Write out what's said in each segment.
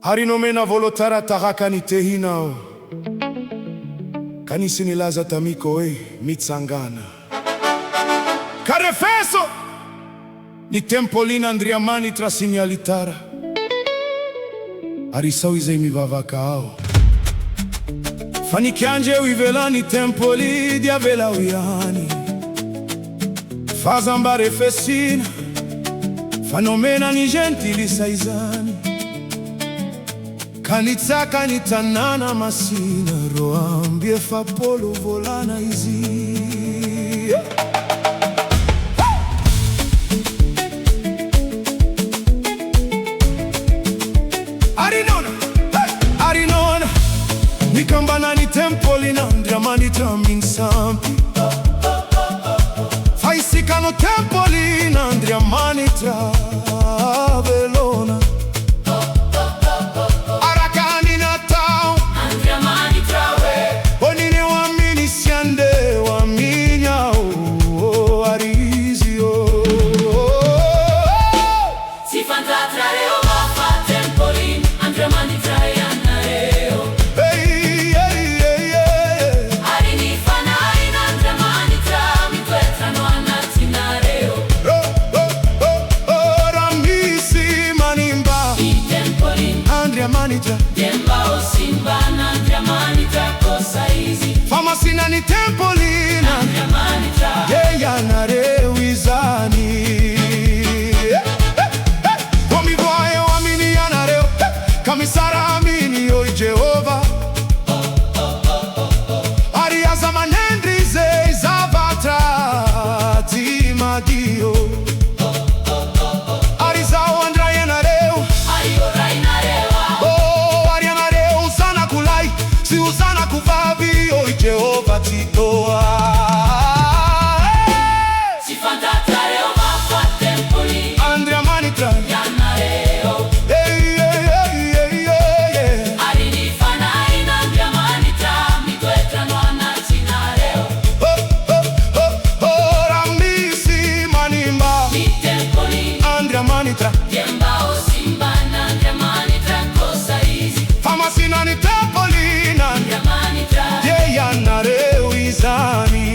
Harinomena volotara tahaka ni tehinao kanisi ni laza tamiko mitsangana karefeso ni tempolina andriamani trasignalitara arisau izei mivavakao fanikianje uivelani tempoli diavela uyani fazambare fesina fanomena ni gentili saizani kanitsaka nitanana masina roambie fapolo volana izi Arinona nikambana ni tempolina ndriamani traminsampi faisikano tempolina ndriamani travelona Famasina ni tempolina yeya narewizani wamivoaye wamini yanareo kamisara amini oi Jehova ariaza manendrize zavatra timadio arizao andraye nareo si usana kuvavi oi Jehova titoa Sifantatrareo mafua tempoli andriamani tra yanareo arinifana ina andriamani tra mitwetra noana tinareo ramisi manimba mi tempoli andriamani tra yembao simbana andriamani tra kosa izi famasina ni tempoli yeya narewizani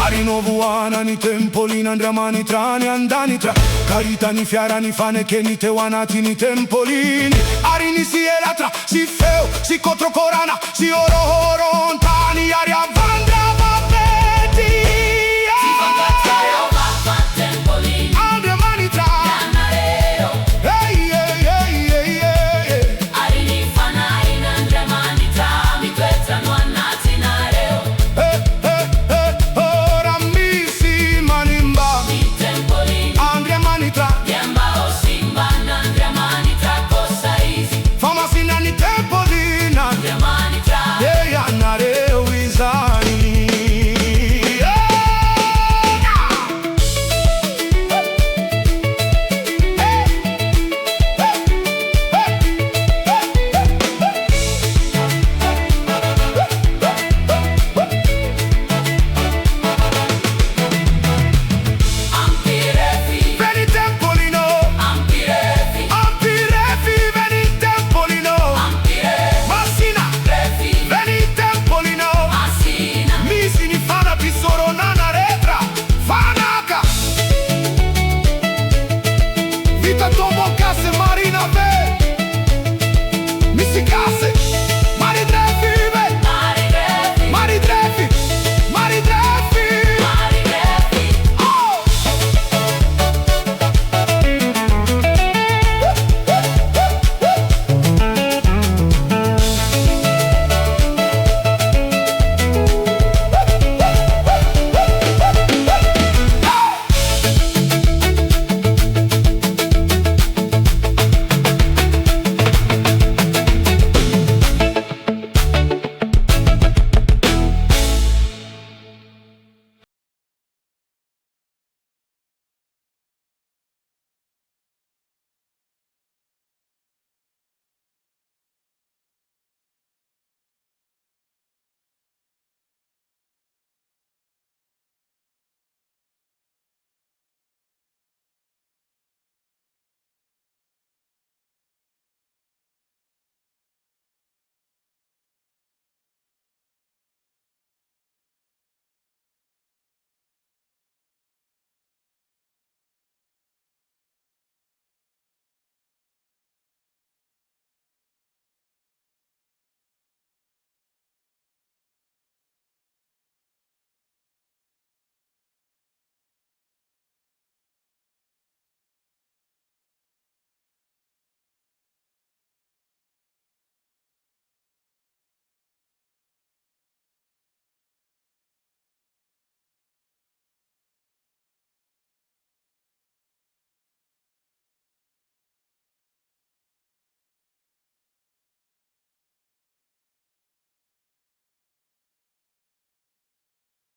arinovuana ni tempolina andriamani trani andani tra caritani fiarani fane che ni tewanati ni tempolini arinisielatra si feu si cotrocorana si orontani aria